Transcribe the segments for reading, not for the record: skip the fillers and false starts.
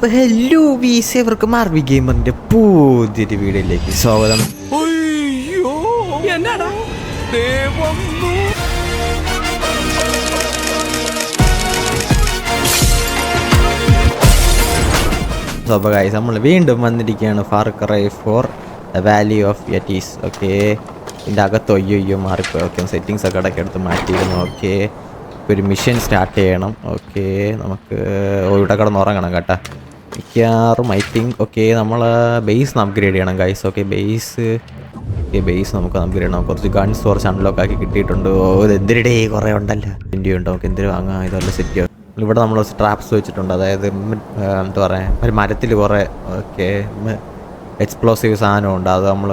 Hello വീസേവർക്ക് മാർവി ഗെയിമറിന്റെ പുതിയൊരു വീഡിയോയിലേക്ക് സ്വാഗതം. അപ്പോൾ ഗൈസ് നമ്മൾ വീണ്ടും വന്നിരിക്കുകയാണ് Far Cry 4 the valley of yetis. Okay, ഇതിൻ്റെ അകത്ത് ഒയ്യോ മാറിപ്പോയി. ഓക്കെ, സെറ്റിങ്സ് ഒക്കെ ഇടയ്ക്ക് എടുത്ത് മാറ്റിയിരുന്നു. ഓക്കെ, ഒരു മിഷൻ സ്റ്റാർട്ട് ചെയ്യണം. ഓക്കെ, നമുക്ക് ഇവിടെ കിടന്ന് ഉറങ്ങണം കേട്ടോ മിക്കവാറും ഐ തിങ്ക്. ഓക്കെ, നമ്മൾ ബേസ് അപ്ഗ്രേഡ് ചെയ്യണം ഗൈസ്. ഓക്കെ, ബേസ് നമുക്ക് അപ്ഗ്രേഡ് ചെയ്യണം. കുറച്ച് ഗൺസ് കുറച്ച് അൺലോക്ക് ആക്കി കിട്ടിയിട്ടുണ്ട്. ഇത് എന്തിരിടേ കുറേ ഉണ്ടല്ലോ. ഇന്ത്യ ഉണ്ട്, നമുക്ക് എന്തിനു വാങ്ങാം. ഇതെല്ലാം സെറ്റ് ചെയ്യും. ഇവിടെ നമ്മൾ സ്ട്രാപ്സ് വെച്ചിട്ടുണ്ട്, അതായത് എന്താ പറയുക, ഒരു മരത്തിൽ കുറേ ഓക്കെ എക്സ്പ്ലോസീവ് സാധനമുണ്ട്. അത് നമ്മൾ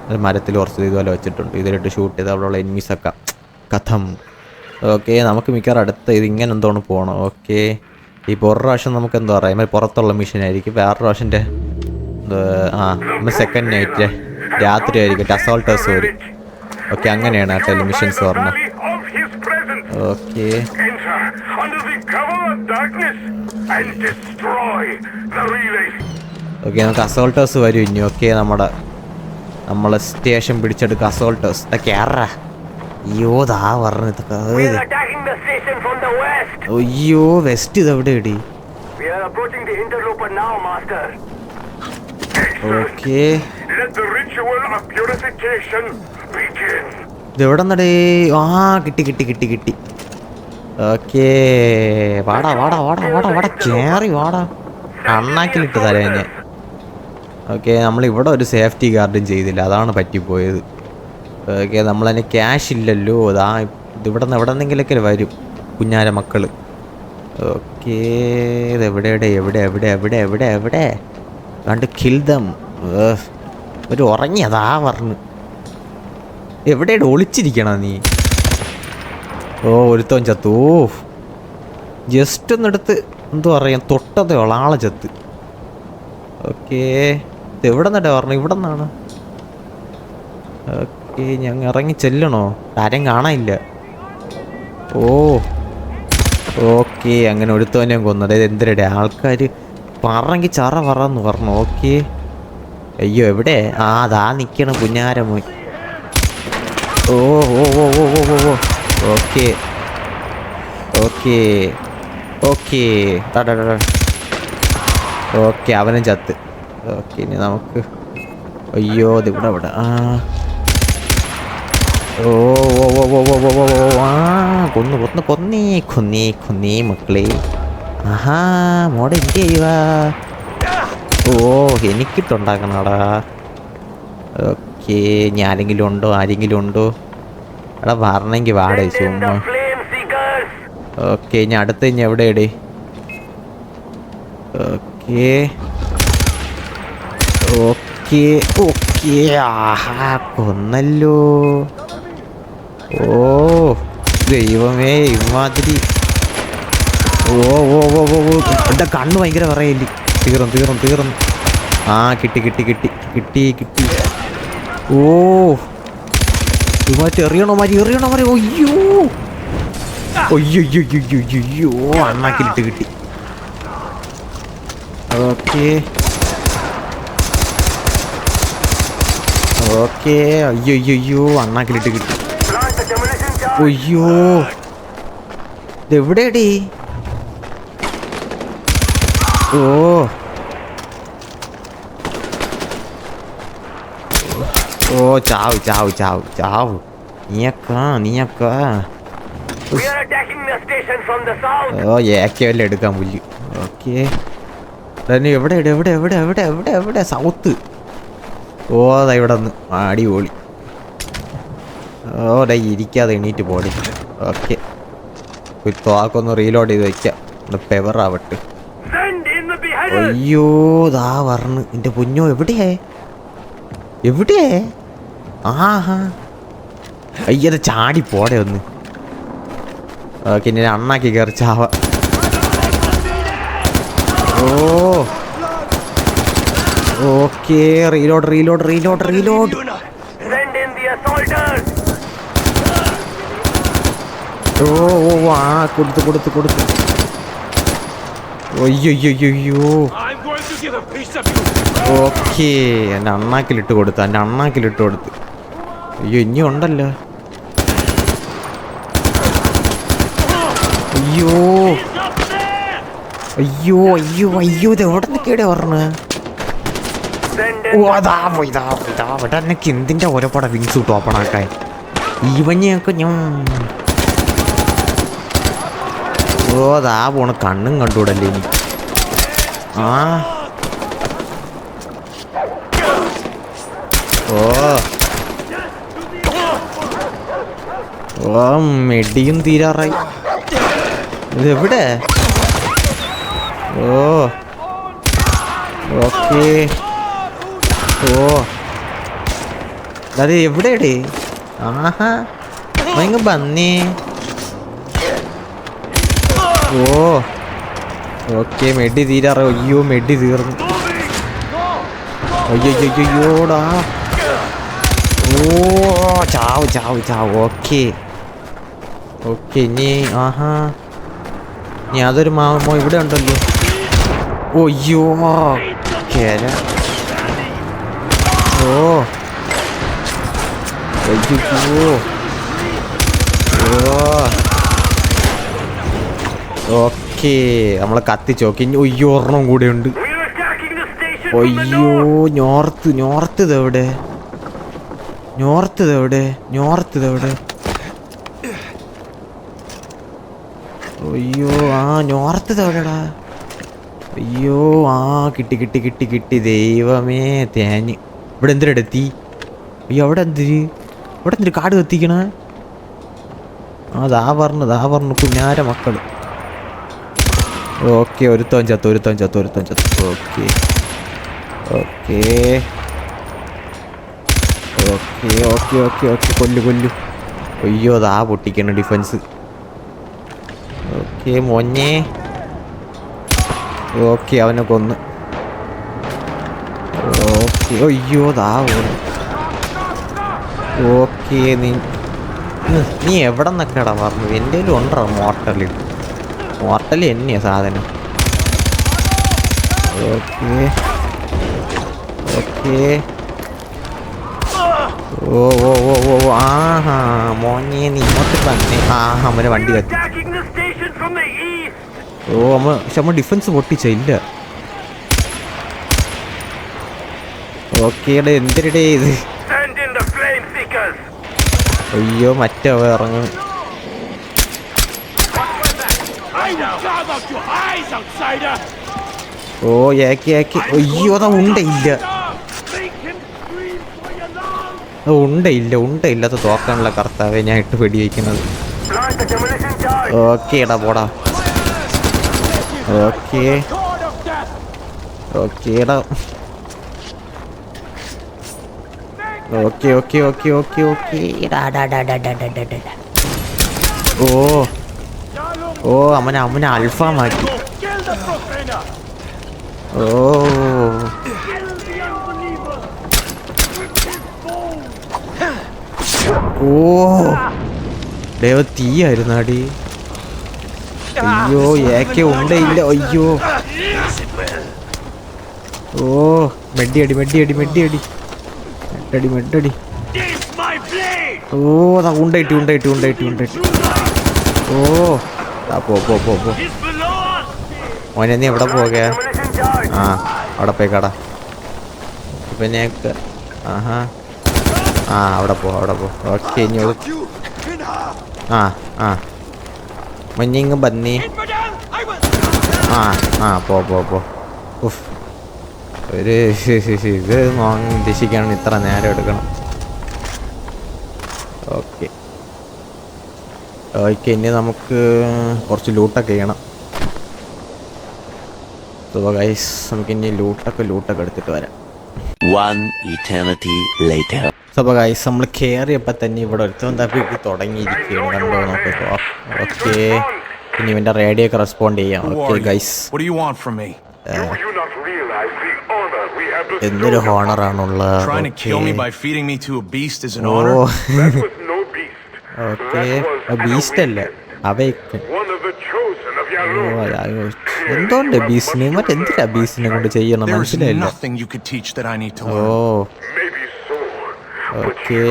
ഒരു മരത്തിൽ കുറച്ച് ഇതുപോലെ വെച്ചിട്ടുണ്ട്. ഇതിലിട്ട് ഷൂട്ട് ചെയ്ത് അവിടെയുള്ള എനിമീസൊക്കെ കഥം. ഓക്കെ, നമുക്ക് മിക്കവാറും അടുത്ത് ഇത് ഇങ്ങനെ എന്തോന്ന് പോകണം. ഓക്കെ, ഇപ്പോൾ ഒരു പ്രാവശ്യം നമുക്ക് എന്താ പറയുക പുറത്തുള്ള മിഷനായിരിക്കും, വേറെ പ്രാവശ്യൻ്റെ സെക്കൻഡ് നൈറ്റ് രാത്രി ആയിരിക്കും അസോൾട്ടേഴ്സ് വരും. ഓക്കെ, അങ്ങനെയാണ് കേട്ടോ മിഷൻസ് പറഞ്ഞത്. ഓക്കെ നമുക്ക് അസോൾട്ടേഴ്സ് വരും ഇനി. ഓക്കെ, നമ്മളെ സ്റ്റേഷൻ പിടിച്ചെടുക്കുക അസോൾട്ടേഴ്സ്. കേറാ. അയ്യോ ദാ പറഞ്ഞതൊക്കെ. അയ്യോ വെസ്റ്റ് ഇതെവിടെ ഇടി. ഓക്കെ, ഇതെവിടെ നടേ. കിട്ടി. ഓക്കെ, വാടാ കേറി വാടാ. അണ്ണാക്കിലിട്ട് തരാം ഞാൻ. ഓക്കെ, നമ്മളിവിടെ ഒരു സേഫ്റ്റി ഗാർഡും ചെയ്തില്ല, അതാണ് പറ്റിപ്പോയത്. ഓക്കെ, നമ്മളതിന് ക്യാഷ് ഇല്ലല്ലോ. അതാ ഇവിടെ നിന്നെങ്കിലൊക്കെ വരും കുഞ്ഞാര മക്കൾ. ഓക്കെ, ഇതെവിടെ കണ്ട് കിൽദം. ഒരു ഉറങ്ങിയതാ പറഞ്ഞു. എവിടെയാണ് ഒളിച്ചിരിക്കണ നീ? ഓ, ഒരുത്തവൻ ചത്തു. ജസ്റ്റ് ഒന്നെടുത്ത് എന്തോ പറയാം തൊട്ടതേ ഉള്ള ആളെ ചത്ത്. ഓക്കെ, ഇതെവിടെ നിന്നാ പറഞ്ഞു? ഇവിടെ നിന്നാണ്. ഓക്കെ, ഞങ്ങൾ ഇറങ്ങി ചെല്ലണോ? ആരെയും കാണാനില്ല. ഓക്കെ, അങ്ങനെ ഒരുത്തവനെ കൊന്നത്. എന്തിനടെ ആൾക്കാർ പറഞ്ഞെങ്കിൽ ചറ പറന്ന് പറഞ്ഞു. ഓക്കെ, അയ്യോ എവിടെ? അതാ നിൽക്കണം കുഞ്ഞാരമോൻ. ഓക്കെ ഓക്കെ അവനും ചത്ത്. ഓക്കെ, ഇനി നമുക്ക് അയ്യോ ഇവിടെ കൊന്നേ മക്കളെ. ആഹാ മോടെ എന്ത് ചെയ്യുവാ? എനിക്കിട്ടുണ്ടാക്കണടാ. ഓക്കെ, ഇനി ആരെങ്കിലും ഉണ്ടോ? എടാ പറഞ്ഞെങ്കിൽ വാടേ ചുമ്മാ. ഓക്കെ, ഇനി അടുത്ത് ഇനി എവിടെയടേ? ഓക്കെ ആഹാ കൊന്നല്ലോ. ദൈവമേ ഇമാതിരി. എൻ്റെ കണ്ണ് ഭയങ്കര പറയല്ലേ. തീർന്നു. കിട്ടി. ഇമാറ്റി എറിയണോ മാരി. അയ്യോ അണ്ണാക്കിലിട്ട് കിട്ടി. ഓക്കെ അയ്യോ അണ്ണാക്കിലിട്ട് കിട്ടി. അയ്യോ ഇതെവിടെയാടേ? ചാവ് നീയൊക്കെ. ഏക്കല്ലേ എടുക്കാൻ പുല്ല്. ഓക്കെ, എവിടെ സൗത്ത്? ഇവിടെ നിന്ന് അടിപൊളി. ഇരിക്കാതെ എണീറ്റ് പോടി. ഓക്കെ, തോക്കൊന്ന് റീലോഡ് ചെയ്ത് വെക്കാം, പെവറാവട്ടെ. അയ്യോ ദാ പറഞ്ഞു എൻ്റെ പൊന്നോ. എവിടെ? ആഹാ അയ്യത് ചാടി പോടെ ഒന്ന്. ഓക്കെ, ഇനി അണ്ണാക്കി കയറി ചാവ. Okay, reload. കൊടുത്ത്. അയ്യോ ഓക്കേ, എൻ്റെ അണ്ണാക്കിലിട്ട് കൊടുത്തു. അയ്യോ, ഇനി ഉണ്ടല്ലോ. അയ്യോ അയ്യോ അയ്യോ അയ്യോ, ഇത് എവിടെ നിൽക്കേടെ പറഞ്ഞ്? ഓ, അതാ ഇവിടെ എനിക്ക് എന്തിൻ്റെ ഓരോപാടെ വിങ്സ് കിട്ടും ഓപ്പണാക്കാൻ. ഇവനെയൊക്കെ ഞാൻ അതാ പോണ കണ്ണും കണ്ടുകൂടല്ലേ ഇനി. മെഡിയും തീരാറായി. ഇതെവിടെ? ഓക്കേ. അത് എവിടെയാടേ? ഭയങ്കര ബന്നേ. ഓക്കെ, മെഡി തീരാറോ? അയ്യോ, മെഡി തീർന്നു. അയ്യോടാ. ചാവ്. ഓക്കെ, ഇനി ഇനി അതൊരു മാമോ ഇവിടെ ഉണ്ടല്ലോ. അയ്യോ, കേര. ഓക്കെ, നമ്മളെ കത്തിച്ചോക്കി. അയ്യോ, ഒരെണ്ണം കൂടെ ഉണ്ട്. അയ്യോ, നോർത്ത് ഇതെവിടെ? അയ്യോ, നോർത്ത് ഇതെവിടെടാ? അയ്യോ, കിട്ടി. ദൈവമേ, തേഞ്ഞ്. ഇവിടെ എന്തിനെടുത്തി? അയ്യോ, അവിടെ എന്തിരി കാട് കത്തിക്കണ? ദാ പറഞ്ഞു കുഞ്ഞാര മക്കള്. ഓക്കെ, ഒരുത്തൻ ചത്തു. ഓക്കെ, കൊല്ലു. അയ്യോ, ദാ പൊട്ടിക്കണ ഡിഫൻസ്. ഓക്കെ മോനെ. ഓക്കെ, അവനെ കൊന്ന്. ഓക്കെ, അയ്യോ, ദാ പോണു. ഓക്കെ, നീ എവിടെ നിന്നൊക്കെടാ പറഞ്ഞു? എൻ്റെ കയ്യിൽ ഉണ്ടോ മോർട്ടൽ തന്നെയാ സാധനം. ഓക്കെ. മോനെ, നീ ഇങ്ങോട്ട് തന്നെ. അവനെ വണ്ടി കത്തി. നമ്മ ഡിഫൻസ് പൊട്ടിച്ച ഇല്ല. ഓക്കേടെ, എന്തിനടേ ഇത്? അയ്യോ, മറ്റവ ഇറങ്ങും. ഏക്കി. അയ്യോ, അതാ ഉണ്ടയില്ലാത്ത തോക്കാനുള്ള കർത്താവെ ഞാൻ ഇട്ട് വെടിവെക്കുന്നത്. ഓക്കേടാ, പോടാ. ഓക്കേടാ. അവനെ അൽഫാമാക്കി. ദേവ തീയായിരുന്നു അടി. അയ്യോ, ഏക്കെ ഉണ്ടയില്ല. അയ്യോ, മെഡ്ഡടി. അതാ ഉണ്ടായിട്ട്. പോ. മോനെ, നീ എവിടെ പോകെ? അവിടെ പോയി കട. പിന്നെ അവിടെ പോ. ഓക്കെ, ഇനി മഞ്ഞിങ് ബന്നി. പോ. ഉഫ്, ഒരു ഇത് ഉദ്ദേശിക്കുകയാണ് ഇത്ര നേരം എടുക്കണം. ഓക്കെ, ഇനി നമുക്ക് കുറച്ച് ലൂട്ടൊക്കെ ചെയ്യണം. ഗൈസ്, നമുക്ക് ഇനി ലൂട്ടൊക്കെ എടുത്തിട്ട് വരാം. അപ്പോൾ ഗൈസ്, നമ്മൾ കയറിയപ്പോൾ തന്നെ ഇവിടെ ഒരുത്തം തപ്പിക്ക് തുടങ്ങിയിരിക്കുകയാണ്. കണ്ടോ നോക്കോ. ഓക്കെ, ഇനി ഇവൻ്റെ റേഡിയോ ഒക്കെ റെസ്പോണ്ട് ചെയ്യാം. ഓക്കെ ഗൈസ്, എന്തൊരു ഹോണറാണുള്ള. ഓക്കെ, ബീസ്റ്റ് അല്ല, അവയ്ക്ക്. എന്തുകൊണ്ട് ബീസിന് മറ്റെന്തിനാ ബീസിനെ കൊണ്ട് ചെയ്യണം മനസ്സിലായില്ല. ഓ ഓക്കെ,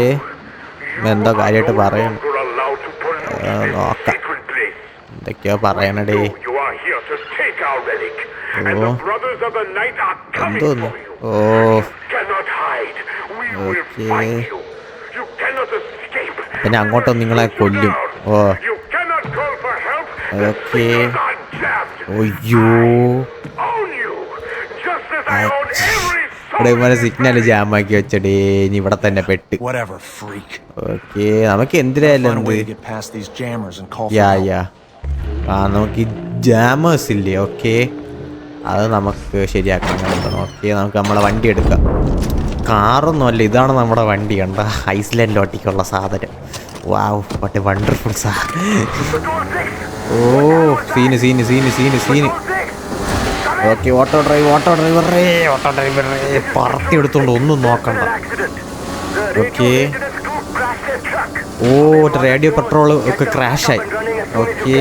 എന്തോ കാര്യമായിട്ട് പറയണം. നോക്കാം എന്തൊക്കെയോ പറയണടേ. ഓ എന്തോന്നു. ഓ ഓക്കെ, പിന്നെ അങ്ങോട്ടും നിങ്ങളെ കൊല്ലും. ഓ ഓക്കെ. അയ്യോ ഇവിടെ ഇവരെ സിഗ്നല് ജാമാക്കി വെച്ചടേ. ഇനി ഇവിടെ തന്നെ പെട്ട്. ഓക്കെ, നമുക്ക് എന്തിനായാലും നമുക്ക് ജാമേഴ്സ് ഇല്ലേ? ഓക്കെ, അത് നമുക്ക് ശരിയാക്കണം. ഓക്കെ, നമുക്ക് നമ്മളെ വണ്ടി എടുക്കാം. കാറൊന്നും അല്ല, ഇതാണ് നമ്മുടെ വണ്ടി. കണ്ട ഐസ്ലാൻഡിലോട്ടേക്കുള്ള സാധനം. വാവ്, വാട്ട് എ വണ്ടർഫുൾ സാ. Oh scene scene scene scene scene. Okay, auto ഡ്രൈവറേ പറത്തി എടുത്തോണ്ട് ഒന്നും നോക്കണ്ട. ഓക്കെ, ഓ റേഡിയോ പെട്രോൾ ഒക്കെ ക്രാഷായി. ഓക്കെ,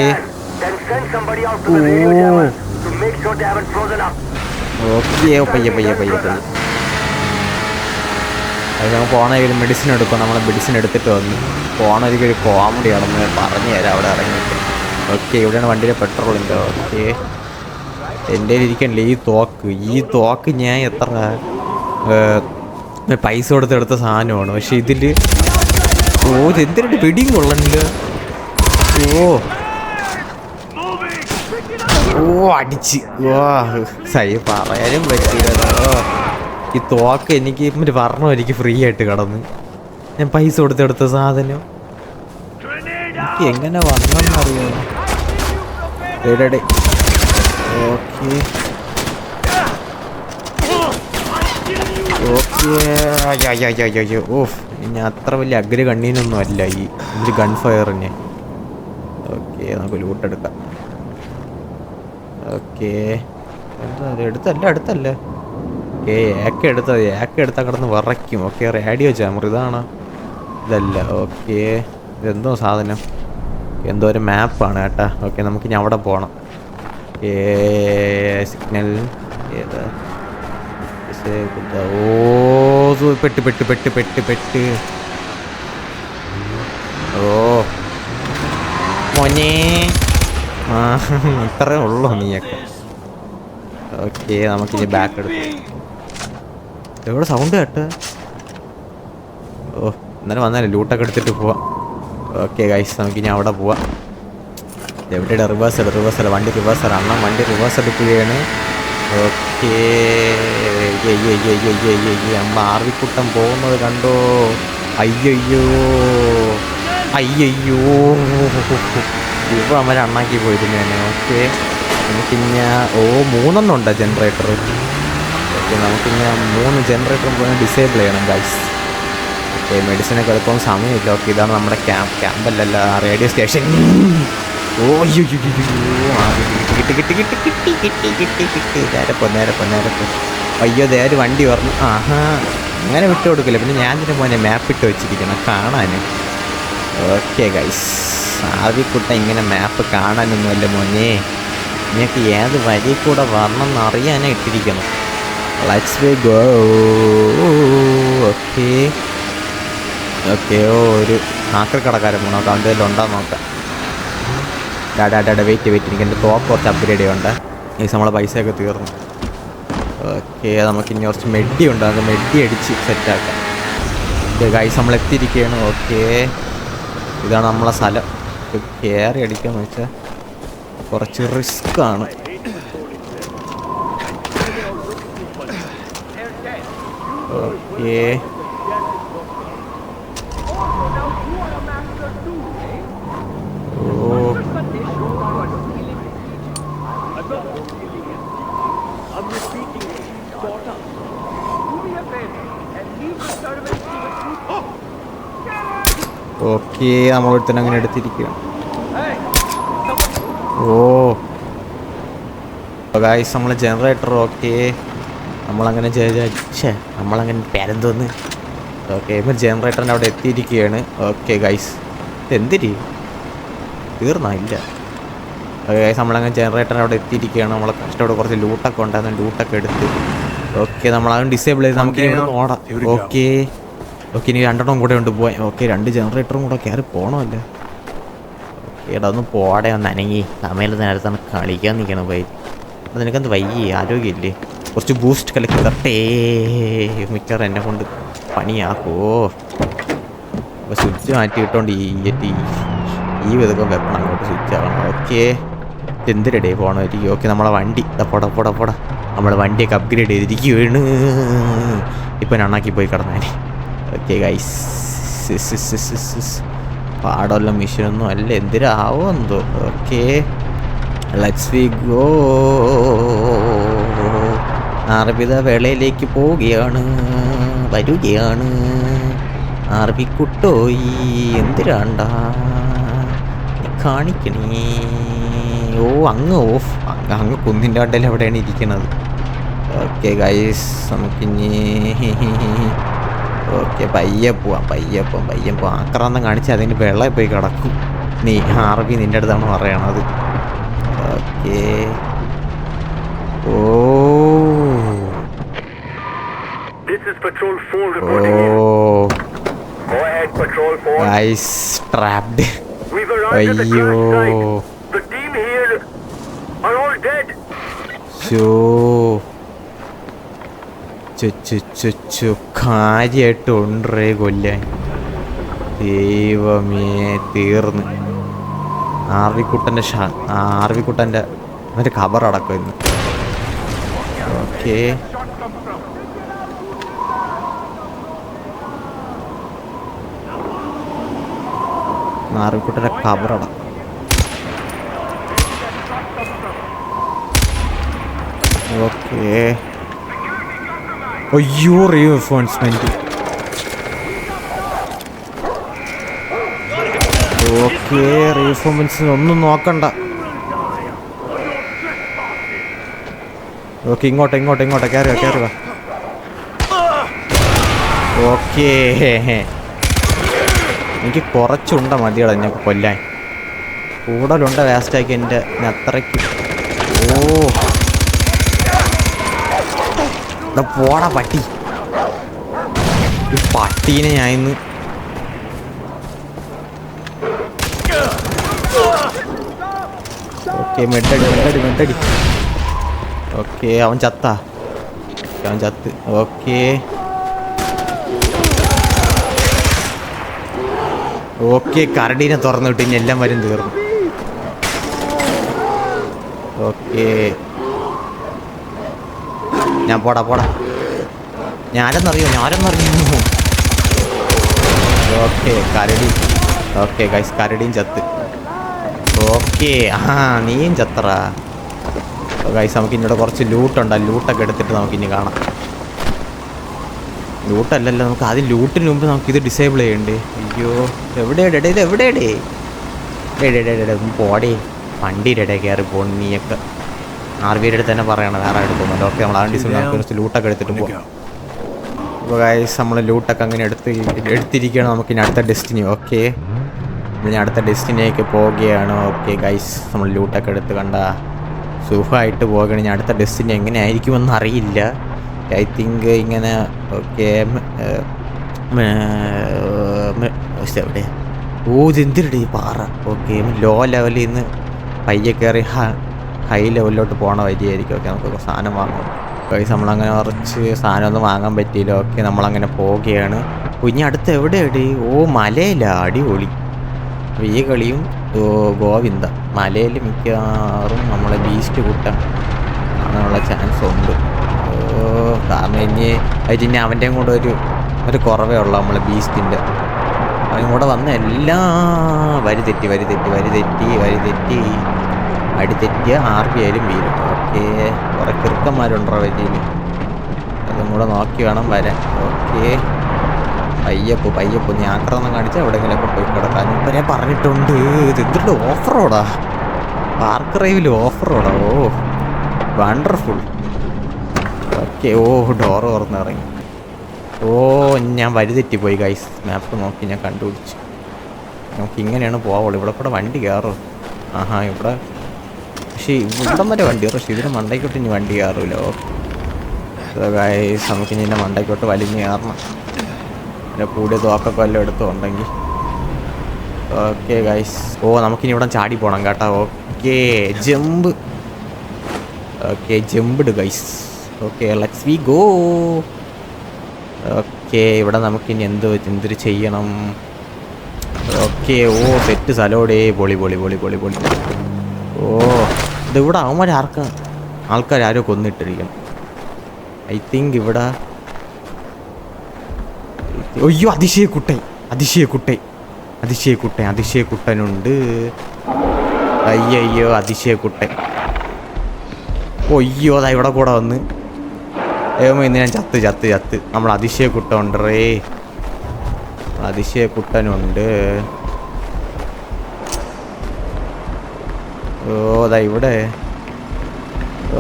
ഓക്കെ പയ്യെ പയ്യെ പയ്യെ പയ്യെ അത് നമുക്ക് പോണ ഒരു മെഡിസിൻ എടുക്കും. നമ്മൾ മെഡിസിൻ എടുത്തിട്ട് വന്നു പോണ ഒരു കോമഡി ആണെന്ന് പറഞ്ഞു തരാം അവിടെ ഇറങ്ങിയിട്ട്. ഓക്കെ, ഇവിടെയാണ് വണ്ടിയിലെ പെട്രോളിൻ്റെ. ഓക്കെ, എൻ്റെ ഇരിക്കണില്ല ഈ തോക്ക് ഞാൻ എത്ര പൈസ കൊടുത്തെടുത്ത സാധനമാണ്. പക്ഷെ ഇതിൽ എന്തിനായിട്ട് പിടിയും കൊള്ളണില്ല. അടിച്ച് പറയാനും പറ്റില്ലല്ലോ. ഈ തോക്ക് എനിക്ക് പറഞ്ഞു എനിക്ക് ഫ്രീ ആയിട്ട് കിടന്ന് ഞാൻ പൈസ കൊടുത്തെടുത്ത സാധനം എനിക്ക് എങ്ങനെ വന്നെന്നറിയാം. Okay, okay. ഓഫ്, ഞാൻ അത്ര വലിയ അഗ്ര കണ്ണീനൊന്നും അല്ല ഈ ഗൺ ഫയറിന്. ഓക്കെ, നമുക്ക് ലൂട്ടെടുക്കാം. ഓക്കെ, എന്താ അടുത്തല്ലേ. ഓക്കെ, ഏക്കെടുത്താൽ കിടന്ന് വിറയ്ക്കും. ഓക്കെ, റേഡിയോ ജാമർ ഇതാണ്. ഇതല്ല. ഓക്കെ, ഇതെന്തോ സാധനം, എന്തോ ഒരു മാപ്പാണ് കേട്ടാ. ഓക്കെ, നമുക്കിനി അവിടെ പോകണം. സിഗ്നൽ ഏതാ? ഓ പെട്ട്. ഓ മോനെ, ഇത്രേ ഉള്ളൂ നീയൊക്കെ. ഓക്കെ, നമുക്കിനി ബാക്ക് എടുക്കാം. എവിടെ സൗണ്ട് കേട്ട്? ഓ എന്നാലും വന്നാലേ ലൂട്ടൊക്കെ എടുത്തിട്ട് പോവാം. ഓക്കെ ഗൈസ്, നമുക്കിനി അവിടെ പോവാം. എവിടെയുടെ റിവേഴ്സൽ വണ്ടി റിവേഴ്സൽ ആണ്. വണ്ടി റിവേഴ്സ് എടുക്കുകയാണ്. ഓക്കെ, അമ്മ ആർവിക്കുട്ടം പോകുന്നത് കണ്ടോ? അയ്യോ ഇപ്പോൾ അമ്മ അണ്ണാക്കി പോയിരുന്നു. ഓക്കെ, നമുക്കിഞ്ഞ 3 ഉണ്ട് ജനറേറ്റർ. ഓക്കെ, നമുക്കിഞ്ഞ 3 ജനറേറ്ററും പോയി ഡിസേബിൾ ചെയ്യണം ഗൈസ്. ഓക്കെ, മെഡിസിനൊക്കെ എടുക്കാൻ സമയമില്ല. ഓക്കെ, ഇതാണ് നമ്മുടെ ക്യാമ്പല്ലല്ല റേഡിയോ സ്റ്റേഷൻ. ഓ കിട്ടി. നേരപ്പോ. അയ്യോ, ഒരു വണ്ടി പറഞ്ഞു. ആഹാ, അങ്ങനെ വിട്ടു കൊടുക്കില്ല. പിന്നെ ഞാൻ ഇതിന് മോനെ മാപ്പ് ഇട്ട് വെച്ചിരിക്കണം കാണാൻ. ഓക്കെ ഗൈസ്, ആദ്യക്കുട്ട ഇങ്ങനെ മാപ്പ് കാണാനൊന്നുമല്ല മോനെ, നിങ്ങൾക്ക് ഏത് വഴി കൂടെ വരണമെന്ന് അറിയാനാണ് ഇട്ടിരിക്കണം. Let's go. ഓക്കെ. ഓ ഒരു ആക്രിക്കടക്കാരൻ പോകണം. കണ്ടുവല്ലോ ഉണ്ടാകും നോക്കാം. വെയിറ്റ് എനിക്ക് എൻ്റെ തോക്ക് കുറച്ച് അപ്ഗ്രേഡ് ചെയ്യുന്നുണ്ട്. ഈ നമ്മളെ പൈസയൊക്കെ തീർന്നു. ഓക്കെ, നമുക്ക് ഇനി കുറച്ച് മെഡി ഉണ്ട്. അത് മെഡി അടിച്ച് സെറ്റാക്കാം. ഓക്കെ ഗൈസ്, നമ്മൾ എത്തിയിരിക്കുകയാണ്. ഓക്കെ, ഇതാണ് നമ്മളെ സ്ഥലം. കയറി അടിക്കാന്ന് വെച്ചാൽ കുറച്ച് റിസ്ക് ആണ്. ഓക്കെ, ഓക്കെ, നമ്മളൊരുത്തന്നെ അങ്ങനെ എടുത്തിരിക്കുകയാണ്. ഓ ഗൈസ്, നമ്മൾ ജനറേറ്റർ. ഓക്കെ, നമ്മളങ്ങനെ നമ്മളങ്ങനെ പേരെന്തോന്ന്. ഓക്കെ, ഇപ്പം ജനറേറ്ററിൻ്റെ അവിടെ എത്തിയിരിക്കുകയാണ്. ഓക്കെ ഗൈസ്, എന്തിരി തീർന്നാ? ഇല്ല. നമ്മളങ്ങനെ ജനറേറ്ററിന് അവിടെ എത്തിയിരിക്കുകയാണ്. നമ്മളെ കഷ്ടപ്പെട്ട് കുറച്ച് ലൂട്ടൊക്കെ ഉണ്ടായിരുന്നു, ലൂട്ടൊക്കെ എടുത്ത്. ഓക്കെ, നമ്മളതും ഡിസേബിൾ ചെയ്ത് നമുക്ക് ഇവിടെ ഓടാം. ഓക്കെ ഇനി 2 കൂടെ ഉണ്ട് പോയി. ഓക്കെ 2 ജനറേറ്ററും കൂടെ കയറി പോകണമല്ലോ. ഓക്കെ എടാ ഒന്ന് പോടെ, ഒന്ന് അനങ്ങി. സമയം നേരത്താണ് കളിക്കാൻ നിൽക്കണം പോയി. അത് നിനക്കെന്ത് വയ്യേ, ആരോഗ്യമില്ലേ? കുറച്ച് ബൂസ്റ്റ് കലക്കി തട്ടേ. മിക്കവാറും എന്നെ കൊണ്ട് പണിയാക്കുമോ? അപ്പോൾ സ്വിച്ച് മാറ്റിയിട്ടോണ്ട് ഈ വിധക്കം വെപ്പണം അങ്ങോട്ട് സ്വിച്ച് ആവണം. ഓക്കെ എന്തിരടേ പോകണമായിരിക്കും. ഓക്കെ നമ്മളെ വണ്ടി പൊട നമ്മളെ വണ്ടിയൊക്കെ അപ്ഗ്രേഡ് ചെയ്തിരിക്കുകയാണ്. ഇപ്പം നന്നാക്കി പോയി കിടന്നേ. ഓക്കെ ഗൈസ്, പാടമല്ല മിഷനൊന്നും അല്ല, എന്തിനാവോ എന്തോ. Okay let's we go. അർബിത വേളയിലേക്ക് പോവുകയാണ്, വരികയാണ്. അർബിക്കുട്ടോയി എന്തിനാണ്ടാ കാണിക്കണേ? അങ്ങ് കുന്നിൻ്റെ അണ്ടയിൽ എവിടെയാണ് ഇരിക്കണത്. ഓക്കെ ഗൈസ് നമുക്കിനി ഓക്കെ പയ്യെ പോവാം. ആക്രാന്തം കാണിച്ച് അതിന് വെള്ളം പോയി കിടക്കും. നീ ആർബി നിൻ്റെ അടുത്താണ് പറയണത്. Okay guys trapped. അയ്യോ കാര്യമായിട്ടുണ്ടേ കൊല്ലാൻ. ദൈവമേ തീർന്ന്. ആർവിക്കുട്ടൻ്റെ മറ്റേ ഖബറടക്കം ഇന്ന്. ഓക്കെ ആർവിക്കുട്ടൻ്റെ ഖബറടക്കം. ഓക്കെ അയ്യോ റീഎൻഫോഴ്സ്മെന്റ്. ഓക്കെ റീഎൻഫോഴ്സ്മെന്റ്സ് ഒന്നും നോക്കണ്ട. ഓക്കെ ഇങ്ങോട്ട് കയറുക. ഓക്കെ എനിക്ക് കുറച്ചുണ്ട മതിയടാ എന്നെ കൊല്ലാൻ. കൂടുതലുണ്ട വേസ്റ്റാക്കി എൻ്റെ അത്രയ്ക്ക്. പോടാ പട്ടി. ഈ പട്ടീനെ ഞാൻ ഇന്ന് ഓക്കെ മെഡടി. ഓക്കെ അവൻ ചത്ത്. ഓക്കെ കരടീനെ തുറന്നു വിട്ട് ഇനി എല്ലാം വരും തീർന്നു. ഓക്കെ ഞാൻ പോടാ ഞാനെന്നറിയോ. ഓക്കെ കരടി. ഓക്കെ ഗൈസ് കരടിയും ചത്ത്. ഓക്കെ നീയും ചത്തറാ. ഗൈസ് നമുക്ക് ഇന്നിവിടെ കുറച്ച് ലൂട്ടുണ്ട്. ആ ലൂട്ടൊക്കെ എടുത്തിട്ട് നമുക്കിനി കാണാം. ലൂട്ടല്ലല്ലോ, നമുക്ക് ആദ്യം ലൂട്ടിന് മുമ്പ് നമുക്കിത് ഡിസേബിൾ ചെയ്യണ്ടേ. അയ്യോ എവിടെയാടേ പോടേ. വണ്ടിയുടെ ഇടയിൽ കയറി പോകണം നീയൊക്കെ. ആർബിയുടെ അടുത്ത് തന്നെ പറയണം, വേറെ എടുക്കുന്നുണ്ട്. ഓക്കെ നമ്മൾ ആ ഡിസേബിൾ നമുക്ക് കുറച്ച് ലൂട്ടൊക്കെ എടുത്തിട്ട് പോകാം. അപ്പോൾ ഗൈസ് നമ്മൾ ലൂട്ടൊക്കെ അങ്ങനെ എടുത്തിരിക്കുകയാണ്. നമുക്കിനി അടുത്ത ഡെസ്റ്റിനി. ഓക്കെ ഇനി അടുത്ത ഡെസ്റ്റിനിയിലേക്ക് പോവുകയാണ്. ഓക്കെ ഗൈസ് നമ്മൾ ലൂട്ടൊക്കെ എടുത്ത് കണ്ട സുഖമായിട്ട് പോവുകയാണ്. ഇനി അടുത്ത ഡെസ്റ്റിനി എങ്ങനെ ആയിരിക്കുമെന്ന് അറിയില്ല. ഐ തിങ്ക് ഇങ്ങനെ. ഓക്കെ എവിടെ ഇതെന്തിരടി പാറ. ഓക്കെ ലോ ലെവലിൽ നിന്ന് പയ്യെ കയറി ഹൈ ലെവലിലോട്ട് പോകണ വരിയായിരിക്കും. ഓക്കെ നമുക്ക് സാധനം വാങ്ങണം. ഗൈസ് നമ്മളങ്ങനെ കുറച്ച് സാധനമൊന്നും വാങ്ങാൻ പറ്റിയില്ല. ഓക്കെ നമ്മളങ്ങനെ പോവുകയാണ്. ഇനി അടുത്ത് എവിടെയടി? മലയില. അടിപൊളി. ഈ കളിയും ഗോവിന്ദ മലയിൽ മിക്കവാറും നമ്മളെ ബീസ്റ്റ് കൂട്ടാൻ അങ്ങനെയുള്ള ചാൻസ് ഉണ്ട്. കാരണം ഇനി അവൻ്റെയും കൂടെ ഒരു കുറവേ ഉള്ളൂ നമ്മളെ ബീസ്റ്റിൻ്റെ. അവനും കൂടെ വന്ന് എല്ലാം വരി തെറ്റി അടിതെറ്റിയ ആർബി ആയാലും വീരും. ഓക്കെ കുറേ കിറുക്കന്മാരുണ്ടോ വരിയിൽ, അതും കൂടെ നോക്കി വേണം വരാൻ. ഓക്കെ പയ്യപ്പോ നീ ആക്രമണം കാണിച്ചാൽ എവിടെയെങ്കിലൊക്കെ പോയി കിടക്കാൻ ഇവരെ പറഞ്ഞിട്ടുണ്ട്. ഇത് എന്തിട്ട് ഓഫ് റോഡാ, പാർക്ക് ഡ്രൈവിൽ ഓഫ് റോഡാ. വണ്ടർഫുൾ. ഓക്കെ ഡോറ് തുറന്നിറങ്ങി. ഞാൻ വഴിതെറ്റിപ്പോയി ഗൈസ്. മാപ്പ് നോക്കി ഞാൻ കണ്ടുപിടിച്ചു. നമുക്ക് ഇങ്ങനെയാണ് പോവുള്ളൂ. ഇവിടെ കൂടെ വണ്ടി കയറും. ഇവിടെ പക്ഷേ ഇവിടം വരെ വണ്ടി പക്ഷേ ഇതിന് മണ്ടയ്ക്കോട്ട് ഇനി വണ്ടി കയറുമല്ലോ. ഗൈസ് നമുക്കിനി ഇതിൻ്റെ മണ്ടയ്ക്കോട്ട് വലിഞ്ഞ് കയറണം. പിന്നെ കൂടിയ തോക്കൊക്കെ വല്ലതും എടുത്തുണ്ടെങ്കിൽ. Okay guys. നമുക്കിനി ഇവിടെ ചാടി പോകണം കേട്ടോ. Okay jump. Okay jumped guys. Okay let's we go. Okay ഇവിടെ നമുക്കിനി എന്തൊരു ചെയ്യണം. ഓക്കെ സെറ്റ് സ്ഥലോടെ. പൊളി. ഇതിവിടെ ആൾക്കാർ ആരോ കൊന്നിട്ടിരിക്കണം. ഐ തിങ്ക് ഇവിടെ. അയ്യോ അതിശയക്കുട്ടനുണ്ട്. അയ്യോ അതിശയക്കുട്ടൻ. അയ്യോ അതാ ഇവിടെ കൂടെ വന്ന്. ഇന്ന് ഞാൻ ചത്ത്. നമ്മൾ അതിശയക്കുട്ടനുണ്ടേ. അതിശയക്കുട്ടനുണ്ട്. അതാ ഇവിടെ.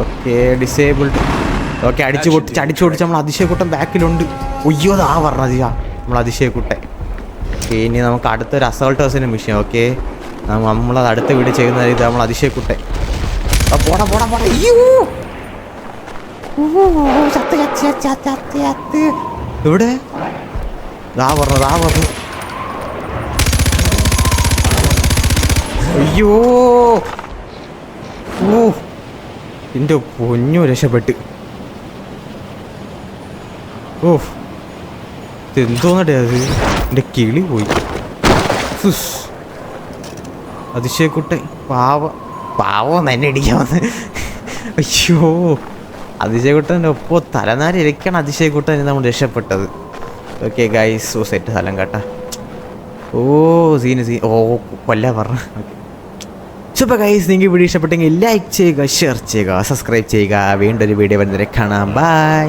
Okay disabled. ഓക്കെ അടിച്ചു പൊട്ടിച്ച് നമ്മൾ അതിശയക്കുട്ടൻ ബാക്കിലുണ്ട്. അയ്യോ അതാ പറഞ്ഞത് നമ്മൾ അതിശയക്കുട്ടൻ. ഓക്കെ ഇനി നമുക്ക് അടുത്തൊരു അസോൾട്ട് ഹൗസിൻ്റെ മിഷൻ. ഓക്കെ നമ്മളത് അടുത്ത വീഡിയോ ചെയ്യുന്ന ഇത് നമ്മൾ അതിശയക്കുട്ടൻ. പോടാ അയ്യോ ചത്ത്. ഇവിടെ ദാ പറഞ്ഞു. അയ്യോ എൻ്റെ പൊന്നു രക്ഷപ്പെട്ട്. ഇതെന്തോന്നടേ അത്. എൻ്റെ കിളി പോയി. അതിശയക്കുട്ടൻ പാവം തന്നെ ഇടിക്കാൻ വന്ന്. അയ്യോ അതിശയക്കുട്ടൻ്റെ ഒപ്പം തലനാരി ഇരിക്കണം. അതിശയക്കുട്ടൻ നമ്മൾ രക്ഷപ്പെട്ടത്. ഓക്കെ ഗൈസ് സെറ്റ് സ്ഥലം കേട്ടാ. സീന് കൊല്ലാ പറഞ്ഞ. Super guys. നിങ്ങൾക്ക് വീഡിയോ ഇഷ്ടപ്പെട്ടെങ്കിൽ ലൈക്ക് ചെയ്യുക, ഷെയർ ചെയ്യുക, സബ്സ്ക്രൈബ് ചെയ്യുക. വീണ്ടും ഒരു വീഡിയോ വരുന്നവരെ കാണാം. ബൈ.